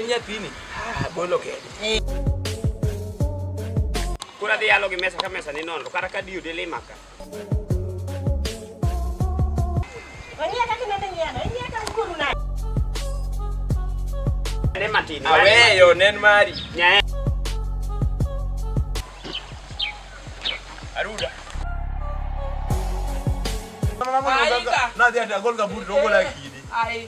en nyathini. Bolo kede. Kura dhi yalo gi mesa ka mesa ni nono kata ka diyo dele maka. Wanyaka kinende Nyiero, Nyiero ukuru na. Ne matin. Aweyo nen mari. Nyae. Aruda. Na dia ada gol kabut rogo lagi ni. Ai.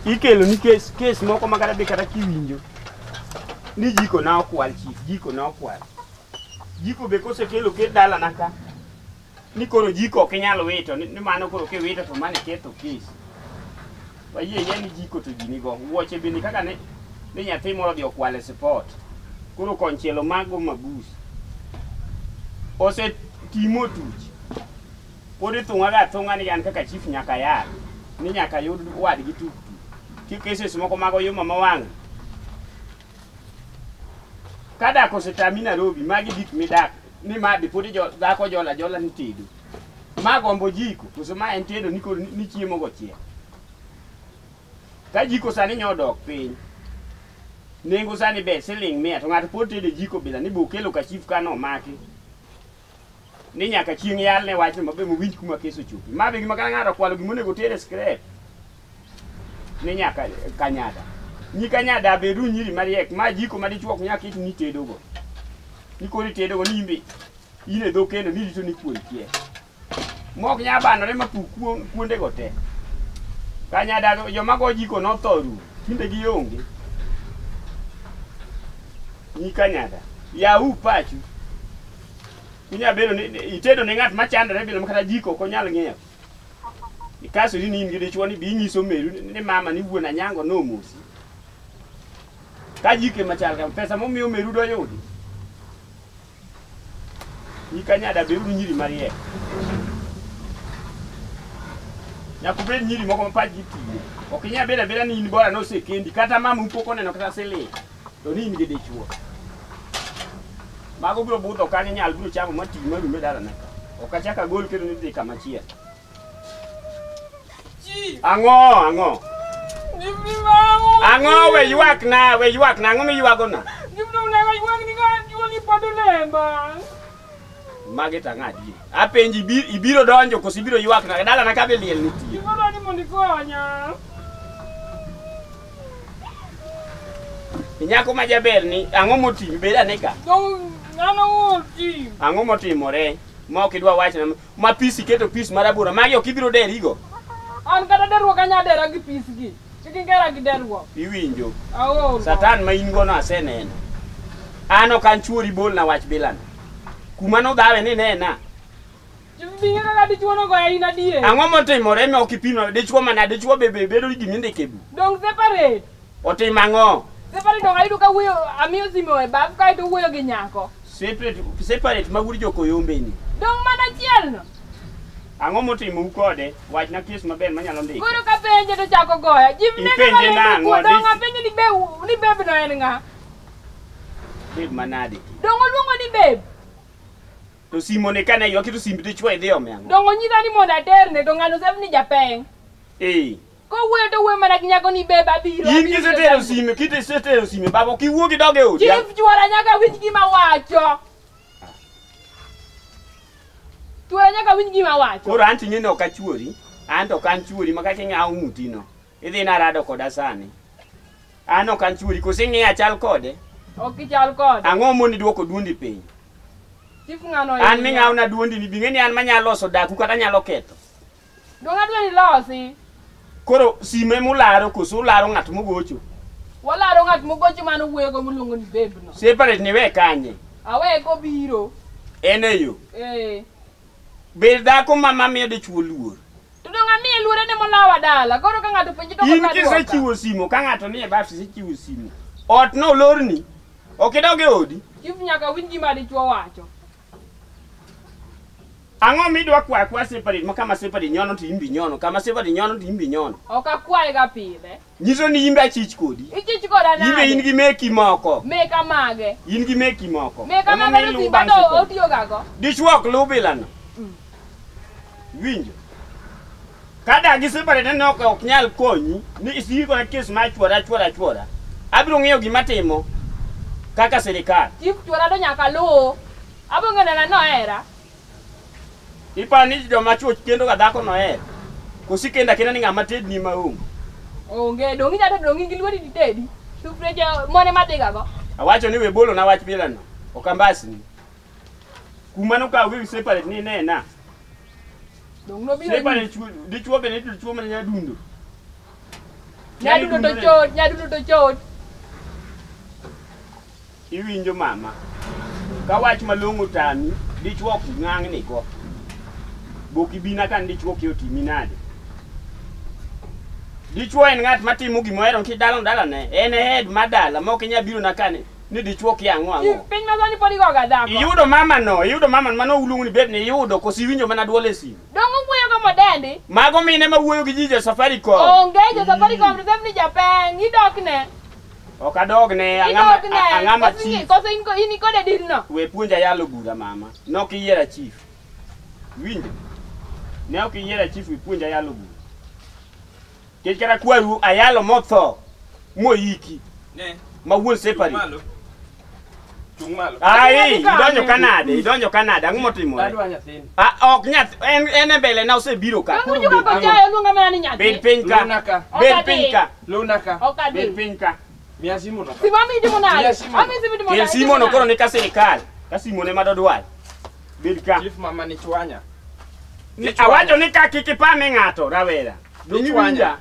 Ikelo ni kes moko magara be kata kiwinjo. Ni jiko na okwal chief, jiko na okwal. Jiko be kosekelo ke dala naka. Ni koro jiko ok nyalo wito, ni mano koro ke wito to mane keto kes. Wayie ni jiko to gini go. Wuoche be ni kaka ne nyathi moro dhi okwale sport. Koro konchielo mago mabus. Ose timo tuch. Podi thunga ni yan kaka chief nyaka yar. Ni nyaka yud wadgi tu. Kikeses moko mago yo mama wang. Kada ko setami Nairobi magi dik midak ni mabi podi jo dhako jola ni tedo. Magombo jiko kusema en tedo ni chiemo go chiek. Ka jiko sani nyodok piny. Nengo sani be siling 100 to ng'ato pod tedo jiko bila ni bokelo ka chief kano maki. Ni nyaka chieng' yal ne wach mabe mo winj kuma keso chupi. Mabe gima kana ng'ato kwalo gimonego tere scrap. Ni nyaka kanyada. Ni kanyada be ru nyiri mariek ma jiko ma dichuok nyaka itu ni tedo go. Ni kori tedo go ni imbe. Ine do kendo ni rito ni kuon kie. Mok nya banore mapu kuonde go te. Kanyada joma go jiko no thoru. Kinde gi onge. Ni kanyada. Ya upachu. Kunya bero ni itedo ne ng'at machandore bilo makata jiko ko nyal ng'iewo. Ikaso ni in gi dichuo ni bi nyiso meru ni mama ni wuon anyango no mosi. Ka jike machal ka pesa momiyo meru do yudi. Ni kanyada beru nyiri mariek. Nyakubed nyiri moko mapaji tiyo. Ok nya beda ni in bora no sekendi kata mama upoko neno kata sele. To ni in gi dichuo. Mago bro budho kanyo nyal bro chamo mati maru medara naka. Okachaka gol kendo ni dhi kama chia. Ango. Ango we yuak na ango mi yuago na. Gimno na yuak ni ga juali padolemba. Mageta ngadi. Apenji ibiro donjo kosi biro yuak na dala na kabe liel nitie. Gimno ni mondi konya. Nyako ma jaber ni ango motimi beda neka. Dong ngano oti. Ango motimore ma ok idwa wach na ma pisi keto pis marabura magi ok ibiro derigo. An kata derwo kanya dera gi pisgi. Chikingera gi derwo. Iwinjo. Awo. Satan ma in go no aseneno. Ano kan chuori bol na wach bilan. Kuma no dawe ni nena. Chibinga ga dichuo no go ina die. Ango motimore me ok ipimo dichuo mana dichuo bebe bedo gi mindike bu. Dong separate. Otim ango. Separate dong aidu ka wuyo amiyo simo e bab ka to wuyo gi nyako. Separate maguri joko yombe ni. Dong mana chiel no. Ango motimo kode wach na kes maber manyalo ndiko. Goro ka penje to chako goya. Jimne na ng'o dong apenje ni bebe no en nga. Bebe manade. Dong oluongo ni bebe. To simone kana yo kitu simbi dichuo idhi omengo. Dong onyisa ni mondo aterne to ng'ano sef ni japeng. Ko wuoyo to wuoyo mana gi nyako ni bebe abiro. In kisetero sime, kisetero sime babo kiwuogi doge odi. Chief chuora nyaka winj gima wacho. Chuora nyaka winj gima wacho. Koro anti ng'eni ok achuori, anto kan chuori maka king'awo ng'utino. Idhi narado koda sani. An ok an chuori kose ng'eya chal kode. Ok ichal kode. Ang'o moni duoko duondi piny? Chief ng'ano an ming'awo na duondi ni bing'eni an manyalo loso daku kata nyalo ketho. Dong adwa ni losi. Koro sime mularo koso ularo ng'at mogocho. Walaro ng'at mogocho mano wuoyo muluongo ni babe no. Separate ni we kanye. Awe ko biro. Eneyo. Be dhako mama miyo dichuo luor. To dong amiye luore ne molawa dala. Koro ka ng'ato penji to in kisechiwo simo ka ng'ato ni e bafsi sechiwo simo. Ot no lorni. Ok idoge odi. Chief nyaka winj gima dichuo wacho. Ang'o midwa kwa separate makama separate nyono to imbi nyono kama separate nyono to imbi nyono. Oka kwae ga pile. Nyiso ni imbe achich kodi. Ichich koda na. Imbe in gi meki moko. Meka mage. In gi meki moko. Meka mage no timba to otiyo gago. Dichwok lubilano. Winjo. Kada gi separate no ok nyal konyi ni isiko na kes ma chwora. Abiro ng'iyo gima timo kaka serikal. Chief chwora do nyaka luwo. Abo ng'ena no era. Ipa ni joma chuo kendo ga dhako no era. Kosikenda kena ni ng'ama tedni maonge. Onge dongi nyado dongi gi lwodi ditedi. Sufreje mone madiga go. Awacho ni we bolo na wach bilano. Okambasi ni. Kuma no ka we separate ni nena. Dong no biro. Separate dichuo be ni dichuo man nyadundo. Nyadundo to chot. Iwinjo mama. Ka wach malong'o tami, dichuo ng'ang'ni go. Boki bina kan dichuo ki otimi nade. Dichuo en ng'at matimo gimoero kidalo ne. En head madala ma ok nya biro na kane ni dichuo ki ang'o. Piny ma sani podi goga dhako. Iyudo mama mano uluongo ni bed ni iyudo kosi winjo mana duole simu. Dongo wuoyo ga modendi. Mago mine ma wuoyo gi jije Safaricom. Onge je Safaricom to ni Japan idokne. Okadogne ang'ama chief. Koso in kode dir no. We puonja yalo bura mama. Nok iyiera chief. Winjo. Ne ok iyiera chief we puonja yalo bura. Kekera kwaru ayalo motho moyiki. Ne. Ma wuon separate. Chung malo. Ai, idonjo Canada, ang'o motimo? Adwa nyathini. Ok nyath, en mbele na osebiro ka. Dongo juga ko jayo luonga mana ni nyathi. Bed piny ka. Lunaka. Bed piny ka. Mia simu no. Simami dimo nade. Ami simi dimo nade. Kel simo no koro ni ka serikal. Ka simo ne madodwal. Bed ka. Chief mama ni chwanya. Awacho ni ka kiki pame ng'ato rawera. Dongi winja.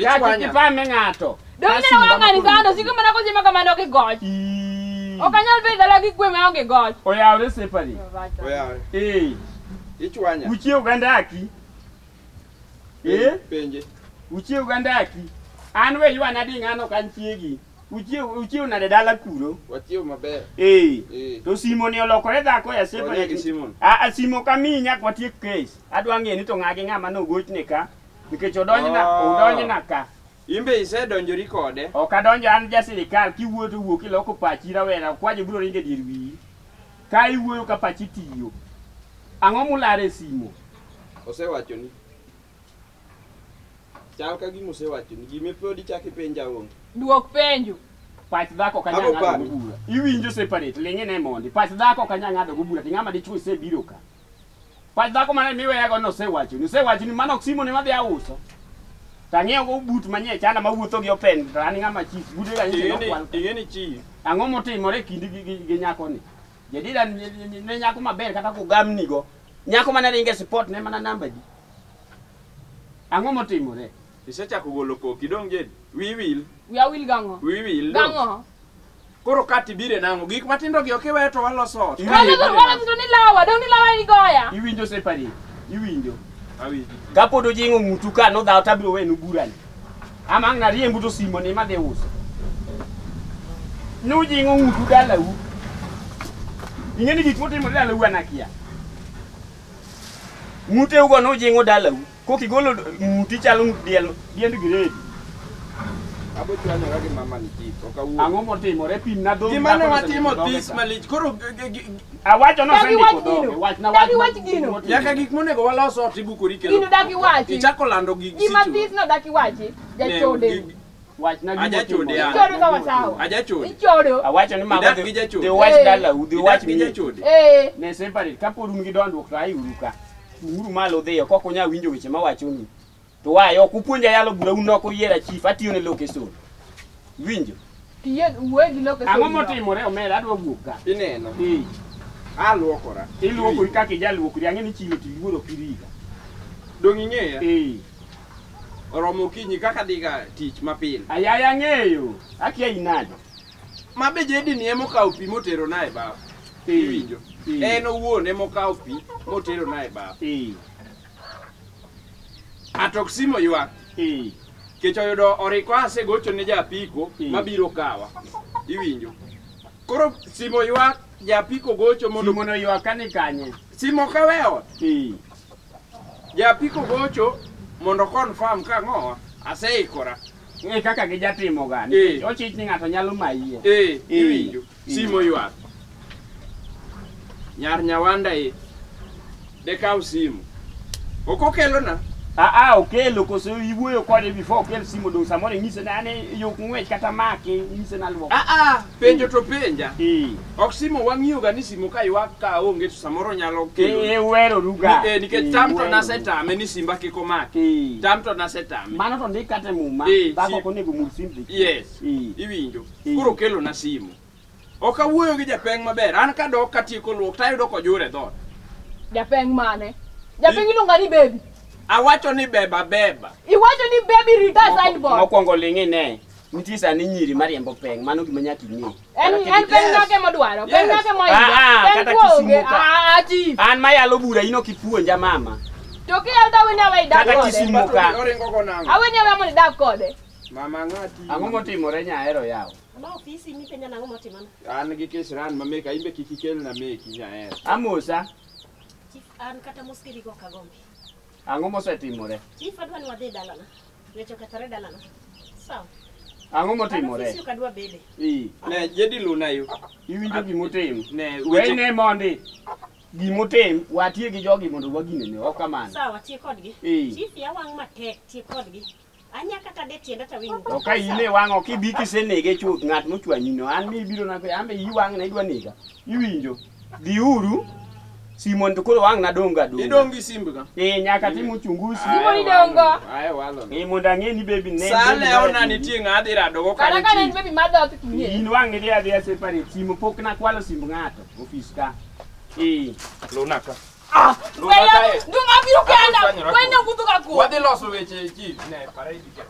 Ka kiki pame ng'ato. Dongi ne wang'ani sando siko mana ko jema kamano ki goch. Okanyal be dala gi kwe ma onge goch. Oyawre separate. Oyawre. Ichwanya. Uchie Uganda aki. Penje. Uchie Uganda aki. An we ywa nadi ng'ano kan chiegi. Uchie nade dala kuro. Wachio maber. To simo ni olokore dhako ya separate. Simo kami nyak watiek case. Adwa ng'e ni to ng'agi ng'ama no gochne ka. Nikech odonjna ka. Imbe isedonjori kode. Ok adonjo an ja sirikal kiwuotho wuok iloko pachi rawera kwaje biro ringe dir wiyi. Ka iwuoyo ka pachi tiyo. Ang'o mulare simo? Osewacho ni. Chal ka gimo osewacho ni gime podi chaki penja onge. Duok penjo. Pach dhako kanya ng'ado bura. Iwinjo separate ling'e ne mondi. Pach dhako kanya ng'ado bura. Ting'ama dichuo isebiro ka. Pach dhako mane miweyago nosewacho. Nosewacho ni mano simo ne madhi auso. Tang'eyo go but manye chana mawuotho gi open to an ng'ama chief bude ga ingeni chief. Ang'o motimore kindi gi nyako ni? Jedira ne nyako maber kata ko gamni go. Nyako mane ringe support ne mana namba di. Ang'o motimore? Isechako golo koki dong jed. We will gang'o. We will. Gang'o. Koro kati bire nango gik matindo gi okiwe to waloso ot. Wala to ni lawa, dong ni lawa ni goya. Iwinjo separate. Iwinjo. Awinjo. Kapodo jingo mutu ka no dhaw tabiro wenu burani. Ama ang' na riembo to simo ne madhi uso. Nujingo mutu dalau. Ing'eni gik motimore dalau anakia. Mute ugo nujingo dalau. Kokigolo muti chalo diend grade. Abo chwanya wagi mama ni chief. Ang'o motimore pim na dong. Gimano watimo this malich. Koro awacho no sendiko dong. Wach na wach gino. Yaka gik monego waloso ot ibukori kelo. Gino daki wachi. Ichako lando gik situ. Gima this no daki wachi. Jachode. Wach na aja chode ya. Ichodo sawa sawa. Aja chode. Ichodo. Awacho ni mago the watch dalau, the watch mi jachode. Ne separate kapod un gi dondruok to ayuru ka. Uru malo dhiyo kok onya winjo weche mawacho ni. To wayo kupuonja yalo bura un ok oyiera chief atiyo ne location. Winjo. Tiye uwe gi location. Ang'o motimore omera adwa wuok ka. Ineno. Aluokora. Iluokori kaka ijaluokori ang'e ni chilo tiluoro kiriga. Dong ing'eya? Oromo kinyi kaka diga tich mapile. Ayaya ng'eyo. Akia inade. Mabe jedi ni emokawo pi motero nae baba. Winjo. En owuon emokawo pi motero nae baba. Atoksimo ywak. Kech oyudo oriko asegocho ne japiko mabiro kawa. Iwinjo. Koro simo ywak japiko gocho mondo mono ywak kani kanye. Simo kawe ot. Japiko gocho mondo confirm ka ng'owa aseikora. Ng'e kaka gijatimo gani. Ochich ni ng'ato nyalo mayie. Iwinjo. Simo ywak. Nyar nyawanda de kaw simu. Ok okelona. Okelo koso iwuoyo kode before okel simu dong samoro nyise nane yok ng'wech kata make nyise nalwo. Penjo to penja. Ok simu wang'iyo ga ni simu ka ywak ka onge to samoro nyalo kelo. Wero ruga. Nikech tam to nasetame ni simba kik omaki. Tam to nasetame. Mano to ndik kata muma. Dhako konego mul simbe. Yes. Iwinjo. Koro kelo na simu. Ok awuoyo gi japeng maber. An ka dok katieko luok tayudo kojure dhot. Japeng mane? Japeng iluonga ni baby. Awacho ni beba. Iwacho ni baby rita signboard. Mokwongo ling'i ne. Nitie sani nyiri mariembo peng, mano gima nyaka ing'e. En peng nake modwaro, peng nake moingo. Kata kisimu chief. An mayalo bura ino kipuonja mama. To kiyal tawini awe idak kode. Kata kisimu ka. Aweni awe amoni idak kode. Mama ng'ati. Ang'o motimore Nyaero yawo? Ma ofisi mi penja nang'o motimana? An gi kisran mameka imbe kik ikel na meki Nyaero. Amosa. Chief an kata moskiri go kagombi. Ang'o mosetimore? Chief adwa ni wadhi dalana. Wecho kethore dalana. Sawa. Ang'o motimore? Ofisi kadwa bede. Ne jedi luna yu. Iwinjo gimotim. Ne wene mondi. Gimotim watie gi jogi mondo waginene ok kamano. Sawa tie kodgi. Chief ya wang' matek tie kodgi. Anya kata de tienda ta winjo. To ka ine wang'o kibi kisenege chuth ng'at mochwanyino an mi biro na ambe yi wang' na idwa nega. Iwinjo. Diuru Simon to koro wang' na donga. Idongi simbu ka. Nyaka timo uchunguzi. Simon idongo. Walo. Mondo ang'e ni baby ne. Sale ona nitie ng'adhi rado go kanyo. Kala ni baby madho tiking'e. In wang' ni adhi separate simu pok na kwalo simbu ng'ato office ka. Luna ka. Dunga biro kenda. Kwenda kutuka ko. Wadhi loso weche chief ne para idike.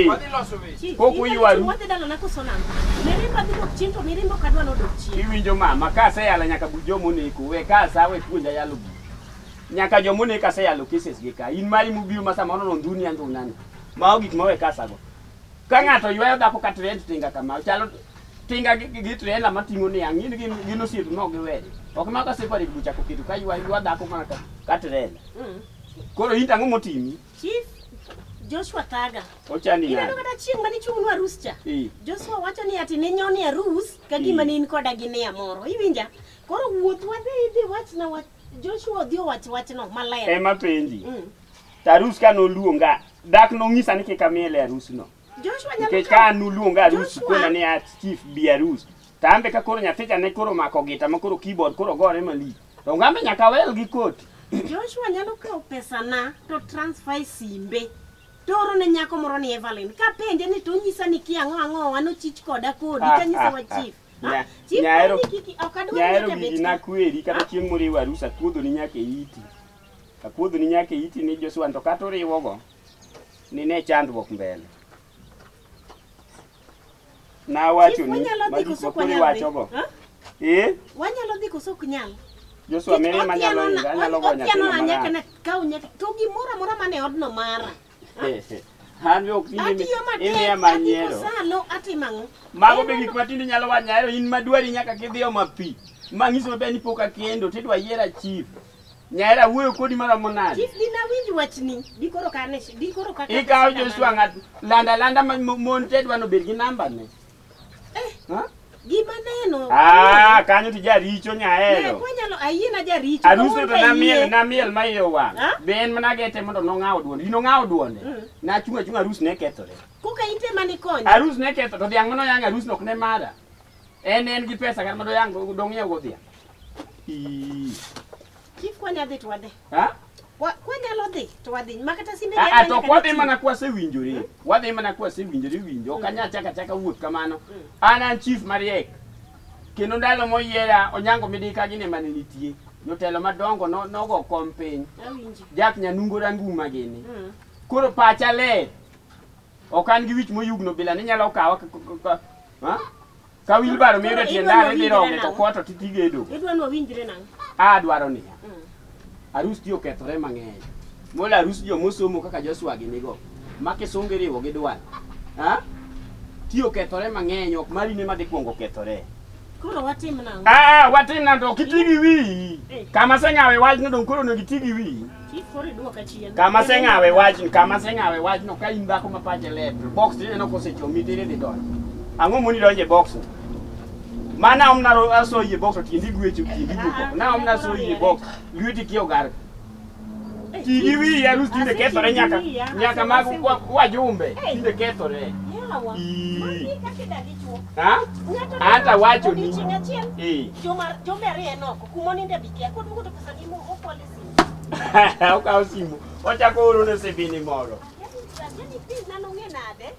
Wadhi loso weche. Pok uywaru. Wadhi dalana koso nango. Mirimba dhi dok chien to mirimbo kadwa no dok chien. Iwinjo mama ka aseyalo nyaka bu jomoneko we ka sawe puonja yalo bu. Nyaka jomoneko aseyalo cases gi ka. In mari mubiro ma samoro no nduni andu nani. Mao gik mawe kasago. Ka ng'ato ywayo dhako ka trend tinga kama chalo tinga gi trailer mating'o ni ang'ini gino sietu no giwere. Ok maka separate bucha ko kitu ka ywa dhako mana ka trailer. Koro in tang'o motimi? Chief Joshua Taga. Ochani nani? Ina kata chieng' mani chung'nwa arus cha. Joshua wacho ni ati ne nyoni arus ka gima ne in koda gi ne amoro. Iwinja? Koro wuoth wadhi idhi wachna wach Joshua odhi wachno maler. Ema penji. Tarus ka noluonga dak nong'isa ni kik amiele arus no. Joshua nyalo nikech ka nuluonga arus kona ni at chief bi arus. Tambe ka koro nyathicha ne koro mako gita ma koro keyboard koro gore mali. To ngambe nyaka wel gi koti. Joshua nyalo kawo pesa na to transfer simbe. Toro ne nyako moro ni Evelyn. Ka penje ni to nyisa ni ki ang'o wano chich koda kodi ka nyisa wa chief. Nyaero gina kweri kata chieng' moriwo arus akuodho ni nyaka iti. Akuodho ni nyaka iti ni Joshua to kata oriwo go ni ne chandruok mbele. Na wacho ni madukuri wacho go. Wanyalo dhi koso ok nyal. Joshua mere manyalo inga nyalo gonya. Otieno nyaka na kaw nyaka to gimoro amora mane odno mara. Han ok tinde ine ma Nyiero. Salo atimang'o. Mago be gik matinde nyalo wa Nyaero in madwari nyaka kidhiyo mapi. Mangiso be ni poka kendo tidwa yiera chief. Nyaera wuoyo kodi mara monade. Chief dina winj wachni. Dikoro ka. Ikaw Joshua ng'at landa mon tedwa no bed gi namba ne. Gima neno. Kanyo ti jaricho Nyaero. Ne kwanyalo ayiena jaricho. Aruso to namiel ma iyo wang'. Ben managete mondo nong'aw duonde. Ino ng'aw duonde. Na chunga arus ne kethore. Kuka inte mani konyo. Arus ne ketho to dhiang' mano yang arus nok ne mada. En gi pesa kan mondo yang dong ye go dhiang'. Chief kwanya dhi to wadhi. Kwanyalo dhi to wadhi. Makata simbe to kwadhi mana kwasewinjore. Wadhi mana kwasewinjore winjo. Ok anya chaka wuoth kamano. An chief mariek. Kendo ndalo moyiera onyango midika gine mane nitie. Jotelo madongo nogo kom piny. Jak nyanungo ranguma gini. Koro pacha ler. Ok an gi wich moyugno bila ni nyalo kawa ka wilbaro miyo tiendare dironge to koto titigedo. Idwa no winjre nang. Dwaro ni. Arus tiyo kethore mang'eny. Mola arus jo mosomo kaka Joshua ginigo. Makisonge riwo gi dwal. Tiyo kethore mang'eny ok mari ne madhi kuongo kethore. Koro watim nang'o? Watim nang'o kitigi wi. Kama seng'awe wach no dong koro no kitigi wi. Koro iduoka chien. Kama seng'awe wach no ka in dhako ma pache ler. Box no kosechomi tere di don. Ang'o moni donje box? Mana omna aso ye box tindi gwecho tindi buko. Na omna so ye box. Lweti kio gar. Tigi wi ya rus tinde kethore nyaka magu wajumbe. Tinde kethore. Anta wacho ni jombe ariyo enoko kumoninde bikia kod mugo to pesa ni mo policy okaw simu ochako oro ne sebini moro yani pin nano nge nade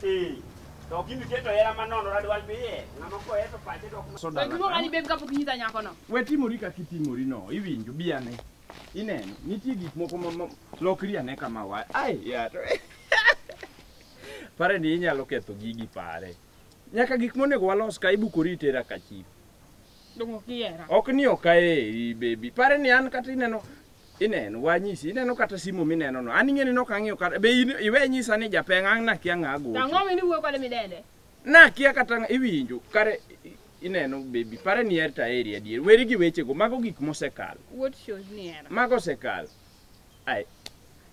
to kimi keto era manono radwal biye ng'ama ko eto pache dok soda ngimo ani beb kapok nyita nyako no we timori ka kitimori no iwinjo biane ineno nitie gik moko lokri ane kama wa ya pare ni inyalo ketho gigi pare nyaka gik monego walos ka ibukori tera ka chief dongo kiera ok ni okae baby pare ni an kata ineno wanyisi ineno kata simo mineno no an ing'eni no kang'iyo kata be iwe nyisa ni japeng' ang' nakia ng'ago tango mini wuo kode midende nakia kata iwinjo kare ineno baby pare ni erta area adier weri gi wechego mago gik mosekal what shows ni era mago sekal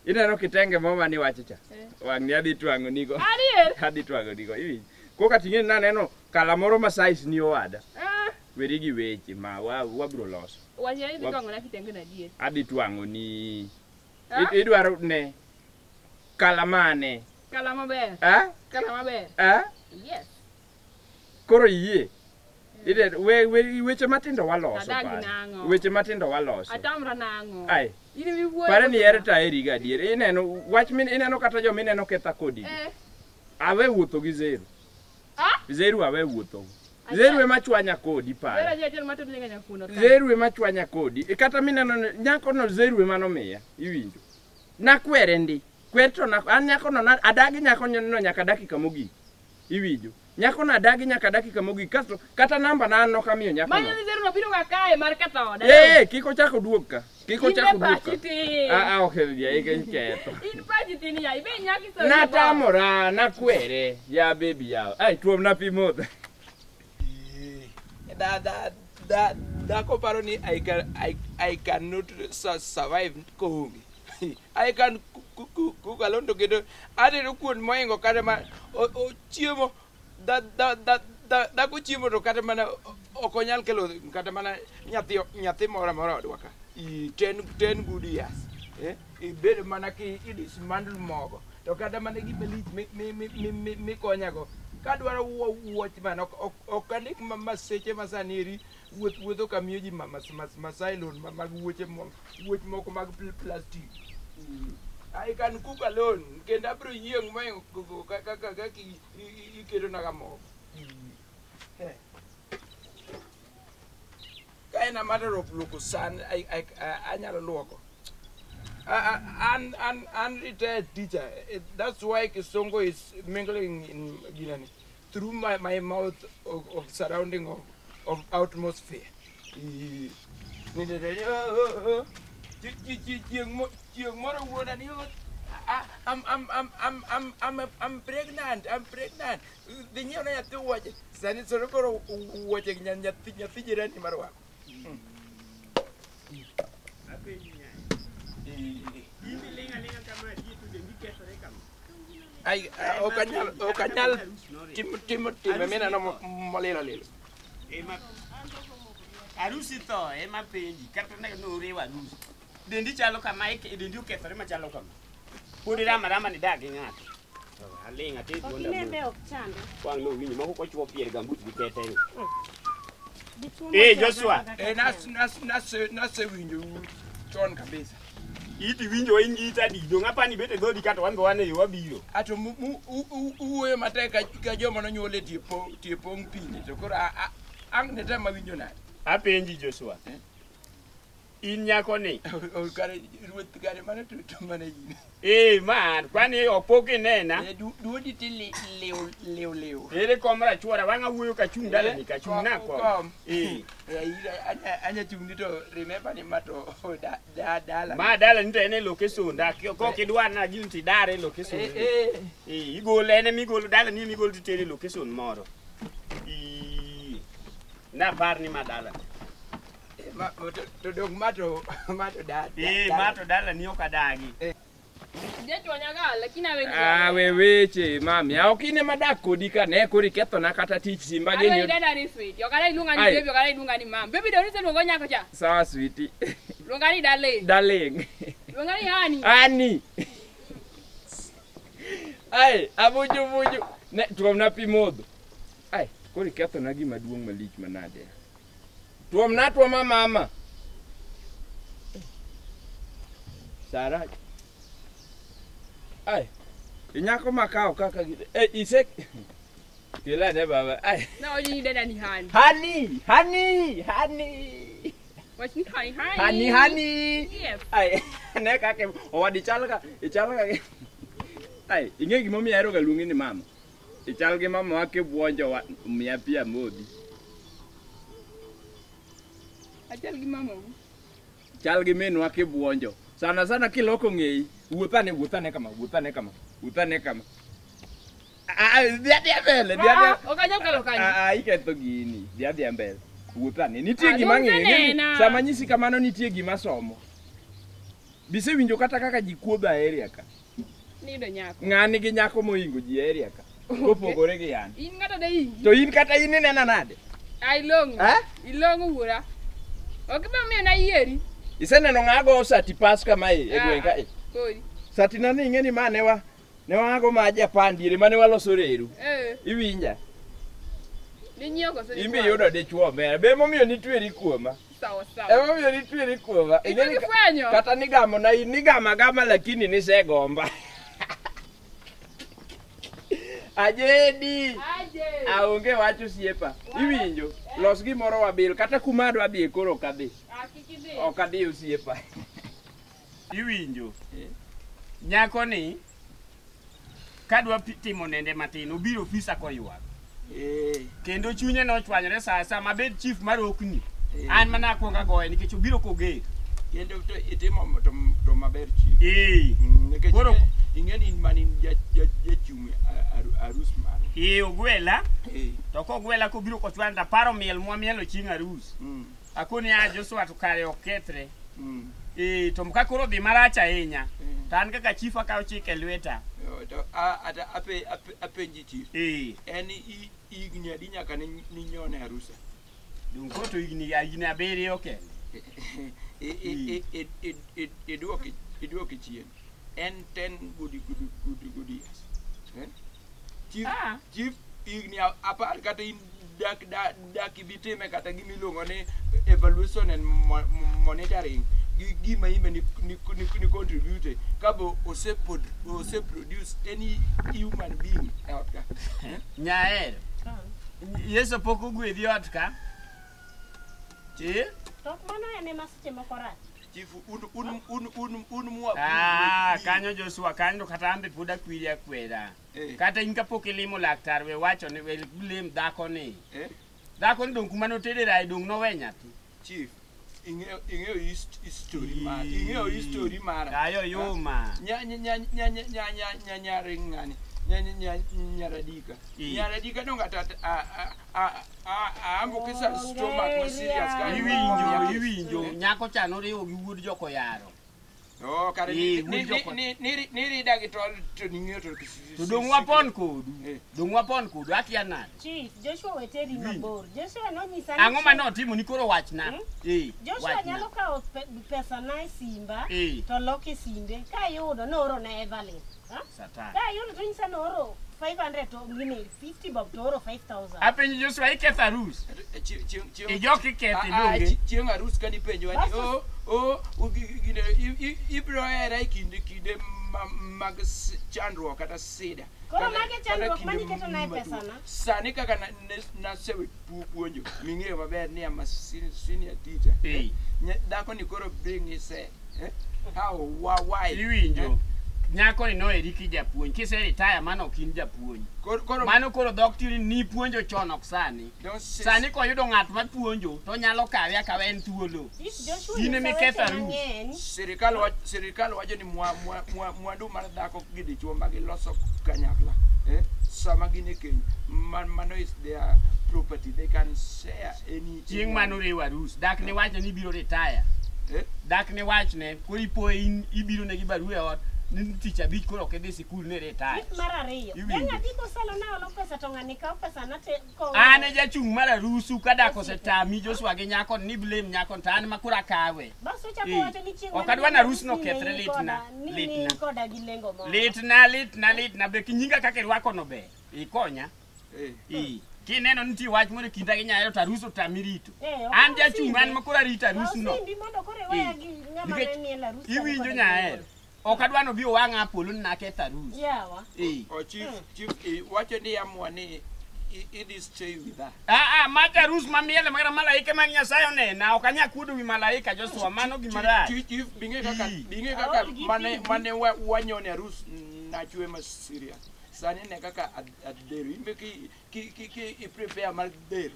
ineno kitenge moma ni wachicha wang' ni adhi twang'o nigo adhi twang'o nigo iwinjo koka ting'eni naneno kala moro ma size ni owada weri gi weche ma wabro loso wanyani dhi kong'o na kitenge na diet adhi twang'o ni idwaro ne kala mane kala maber kala maber yes koro yie weche matindo waloso weche matindo waloso atamra nang'o pare ni erta eriga adier ineno wach ineno kata joma ineno ketha kodi awe wuotho gi zeru zeru awe wuotho zeru ema chwanya kodi pare zeru ema chwanya kodi kata mineno nyako no zeru ema nomiya iwinjo nakwere ndi kweto an nyako no adagi nyako no nyaka dakika mogik iwinjo nyako na adagi nyaka dakika mogik kasto kata namba na an nokamiyo nyako no manyo zeru no biro ga kae mar ketho oda kiko chako duok ka okay ya ketho in pachi tin ya ibe nyaki so natamora nakwere ya baby yao tuom na pi modho da ko paro ni I cannot survive kohonge I can cook alone to get ade no kuon moingo kata ma chiemo da ko chiemo to kata mana okonyal kelo kata mana nyathi mora odwa ka 10 good years ibed mana ki idismandle mogo to kata mana gi belit mi konyago kadwaro wuoch man ok andik maseche masaniri wuotho kamiyo ji masailon mag wuoch moko mag plastic I can cook alone kendo abro yieng' moingo kaka iketo naga moko ka en a matter of luoko san anyalo luoko I'm retired teacher. That's why Kisongo is mingling in Guinea through my mouth of surrounding of atmosphere. I'm pregnant. The new one to watch. Sani sorokoro watching Nyathi ni marwa. Okanyal timemena no molelo lelo arusi to ema penji kata no rewa arusi dendi chalo kama dendi okethore machalo kama podi rama ni dagi ng'ato alinga te donda okine ok chande kwang no winyo moko kochwo pier gambut gi kete Joshua nas winjo chon kabisa iti winjo ingita dido ng'apa ni bete godi kata wan wane yo wabiro ato uwe mateka ka joma no nyole tipo pine to koro ang ne tema winjo na apenji Joshua in nyako ni kare ruoth kare mana to mana yin man kwani opoke nena duodi ti leo ere komra chwara wanga wuyo ka chung dala ni ka chung nako anya chung ni to remember ni mato dala ma dala ni to ene location da ko kidwa na ginti dare location igole ene migolo dala ni migolo ti tere location moro Na par ni madala. To dong mato dala. Mato dala ni okadagi. We weche mami. Okine madak kodi ka ne kori ketho na kata tich simba geni. Ayo dada ni sweet. Yo kana ilunga ni baby, yo kana ilunga ni mam. Baby doni se luongo nyako cha. Sawa sweetie. Luonga ni darling. Darling. Luonga ni honey. Honey. Ai, abuju. Ne tuom na pi modho. Ai, kori ketho na gima duong' malich manade. Tuom na mama. Sara. Ai. Inyako makao kaka isek. Kila ne baba. Ai. Na oji dada ni honey. Honey. What's ni honey? Honey. Yes. Ai, ne kake owadi chal ka. Ai, inge gimo mi ero ga luongi ni mama. Ichal gi mama wake buonjo wa miya pia modhi. Achal gi mama. Chal gi min wake buonjo. Sana kiloko ngei. Wuothane kama. Dia mbele. Okanyal kalo kanyo. Iketho gini. Dia mbele. Wuothane. Nitie gima ng'e. Sama nyisi kamano nitie gima somo. Bise winjo kata kaka ji kuodho area ka. Nido nyako. Ng'ani gi nyako moingo ji area ka. Kopogore gi yan. In ngata da ingi. To in kata in nena nade? Ilongo. Ilongo wura. Okibe miyo na yieri. Iseneno ng'ago sati pas kama e gweng' ka e. Kodi. Sati nani ing'eni ma ne wago ma Japan diere mane waloso reru. Iwinja? Ni nyieo koso ni. Imbe yudo dichuo mer. Be momiyo nitweri kuoma. Sawa. Momiyo nitweri kuoma. Ing'eni fwenyo. Kata nigamo na nigama lakini nisegomba. Ajedi. Aonge wacho siepa. Iwinjo? Los gimoro wabil kata kumado adhi koro kadhi. Okadhi osiepa. Iwinjo? Nyako ni kadwa timo nende matin obiro ofisa koywak. Kendo chunye nochwanyore sa mabed chief mar okni. An mana akwonga goye nikech obiro koger. Kendo to itimo to maber chief. Koro ing'eni manin jachumi arus mar. Ogwela. To kogwela kobiro kochwanda paro miel mwamielo chieng' arus. Akoni Joshua to kare okethre. To mka koro dhi marach ahinya. Tan kaka chief akawo chike lweta. To ata apenji chief. En igni adi nyaka ni nyone arusa. Dung ko to igni abere oke. Iduoke chien. En 10 good years. Chief igni apar kata in dak bitime kata gimiluongo ni evaluation and monitoring gima imbe ni contribute kabo ose produce any human being out ka. Nyaer. Yeso poko gwedhi ot ka. Tok mano ene masiche mokorach. Chief un mua. Kanyo Joshua kanyo kata ambe puda kwiri akweda. Kata in kapok ilimo laktar we wacho ni we blame dhako ni. Dhako ni dong kuma notedera dong nowe nyathi. Chief, ing'eyo history mara. Ayo yuma. Nyare ng'ani. Nyaradika. Nyaradika dong ata ambo kisa stomach ma serious ka. Iwinjo. Nyako cha noriwo gi wuod joko yaro. Kare ni dagi to ning'eyo to dong wapon kodu akia nade. Chief, Joshua weteri mabor. Joshua nonyisa ang'o manotimo ni koro wachna. Joshua nyalo kawo pesa na simba to loke simbe ka yudo nooro na Evelyn. Satan. Ka yudo to nyisa nooro 500 to ngine 50 bob to oro 5000. Apenji Joshua iketho arus. Ijoki kethi donge. Chieng' arus kani penjo ani gine ibro era kinde mag chandruok kata sida. Koro mage chandruok mani keto na pesa na. Sani kaka na sewe puonjo ming'eyo maber ni ama senior teacher. Dhako ni koro bring his how why iwinjo. Nyako ni noeri ki japuonj kise retire mano okin japuonj. Mano koro doctor ni puonjo chon ok sani. Sani ko yudo ng'at ma puonjo to nyalo kawe akawe en thuolo. Ine mi ketharu. Sirikal wacho ni mwandu mar dhako gi dichuo ma giloso kanyakla. sama gine keny mano is their property, they can share any chieng mano rewa rus dak ne wacho ni biro retire dak ne wach ne kori po ibiro ne gi barua ot ni tich abich koro ke dhi sikul ne retire marariyo denga tiko salo na olo pesa to ngani ka pesa na te ko ane ja chung mara rusu kada ko setami Joshua ge nyakon ni blame nyakon tan makura kawe baso cha ko wacho ni chieng okadwa na rus no kethre litna koda gi lengo mo litna be kinyinga kake rwako no be ikonya kineno niti wach moro kinda gi Nyiero ta ruso tamirito an ja chung an makura rita rusu no ndi mondo kore waya gi ngama ne ni la rusu iwinjo Nyiero okadwa no biyo wanga apolo na ketha rusu yawa chief wacho ni amwani it is stay with that mata rus mamiele magara malaika mag Nyasaye onena okanya kudo wi malaika Joshua mano gimara chief binge kaka mane wanyone rus na chwe ma serious sani ne kaka aderu imbe ki prepare mal der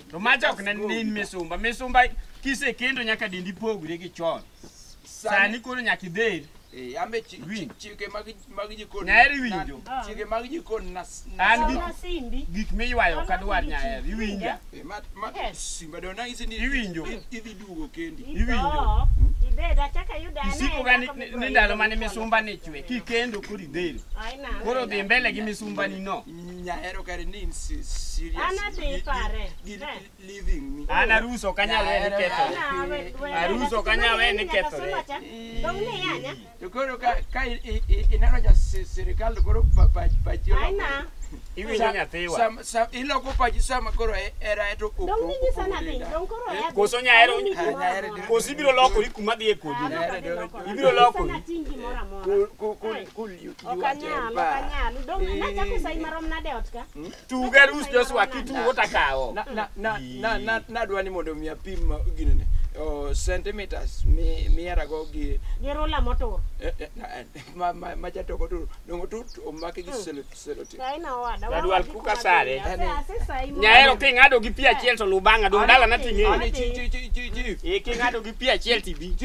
to macha ok ne misumba kise kendo nyaka dindi pogre gi chon sani kono nyaki der ambe chike mag jikon Nyiero winjo chike mag jikon an gik miywayo kadwar Nyiero iwinja simba dona isini iwinjo idhi dugo kendi iwinjo ibeda chaka yuda na isiko gani ni ndalo mane misumba ni chwe kikendo kuri der koro dhi mbele gi misumba ni no Nyiero kare ni serious ana dhi pare living me ana ruso kanyalo ni ketho aruso kanyalo ni ketho dong ne yanya koro ka ineno ja sirkal koro pachi iwinjo nyathiwa iloko pachi sama koro era to dong ni sana dhi dong koro ya koso Nyiero koso ibiro lokori kuma dhi e kodi ibiro lokori okanyalo dong na chako sai marom nade otka tuga rus Joshua kitugo takao na dwani mondo mi apim ginene centimeters miera go gi rola motor ma jatoko to dongo to omake gi seloti kaina wada dadwal kuka sare Nyiero kingado gi pia chiel to lubanga dong dala na tinge kingado gi pia chiel tibi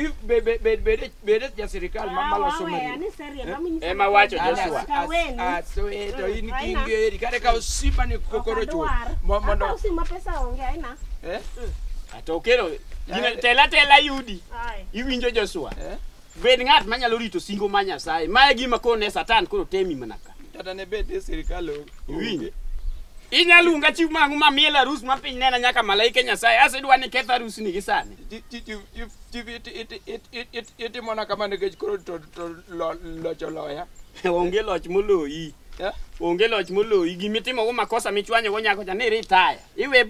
bede ja sirkal mamaloso ema wacho Joshua so to in kinge kare ka usipa ni kokoro chuo mondo usima pesa onge aina atokero tela yudi iwinjo Joshua bed ngat manyalo rito singo ma Nyasaye mae gima kone satan koro temi manaka tata ne bede sirkal iwinjo inyalunga chief mangu mamiela rus mapiny nena nyaka malaika Nyasaye asedwa ni ketha rus ni gisani it mona kamane ke koro to locho loya onge loch moloyi onge loch moloyi gimitimo go makosa michwanyo go nyako cha ni retire iwe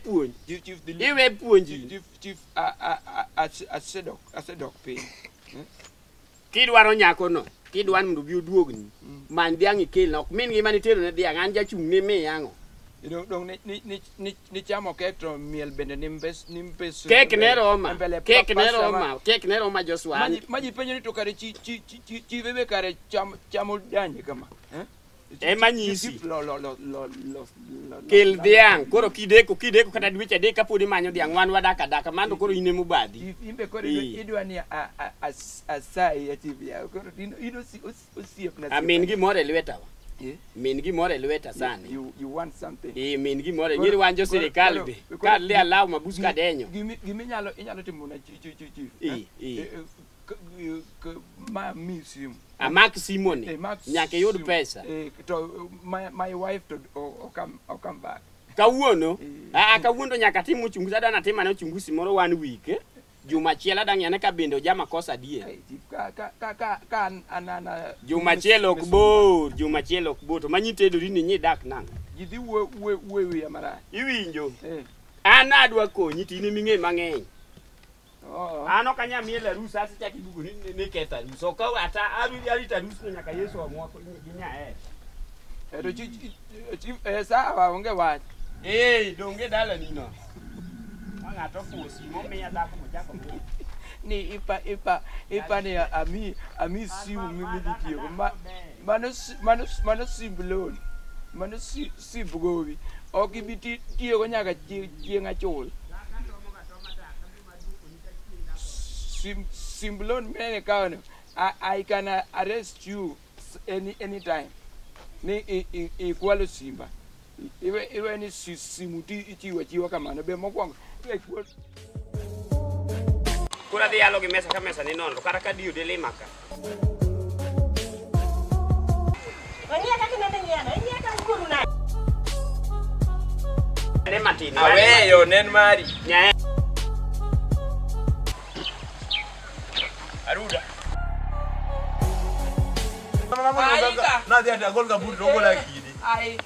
puonji chief asedok piny kidwaro nyako no kidwan mondo bi oduogni man dhiang ikel na ok min gima nitero ne dhiang an jachung ne me yango dong ni chamo kek to miel bende nimpes kek ne roma Joshua maji penyo ni to kare chi bebe kare chamo danje kama manyisi kel dhiang koro kideko kata dweche adek kapodi manyo dhiang wan wadaka mando koro ine mubadhi imbe koro idwani asai atibia koro ino osiep na amin gimoro e lweta wa min gimoro e lweta sana you want something min gimoro nyiri wanjo sirkal be ka le alaw mabus ka denyo gimi inyalo timo na chi ma misium amak simoni nyake yud pesa to my wife to come back kawuono kawuono nyaka tim uchunguzi adana tim mane uchunguzi moro one week juma chiela dang yana ka bendo jama kosa die ka anana juma chielo okbo to manyitedo rini nyi dak nanga jidhi we mara iwinjo an adwa konyi tini ming'e mang'eny ano kanya miela rus asicha kibugo ni ketha rus ok ata arita rus nyaka Yesu amwako ginya to sawa onge wach donge dala nino ngato kuosi momiya dhako mojako ni ipa ni ami siu mimi ditiyo mano simblon mano sibgowi ok ibi tiyo go nyaka chieng' achul simblon mene kaono I can arrest you anytime ni ikwalo simba iwe ni simuti ichiwa kamano be mokwongo kura dhi yalo gi mesa ka mesa ni nono kata ka dio dele maka Ongea kaki nende Nyiero, Nyiero ka ukuru na. ne matin aweyo nen mari nyae aruda Na dia ada gol kabut rogo lagi ni. ai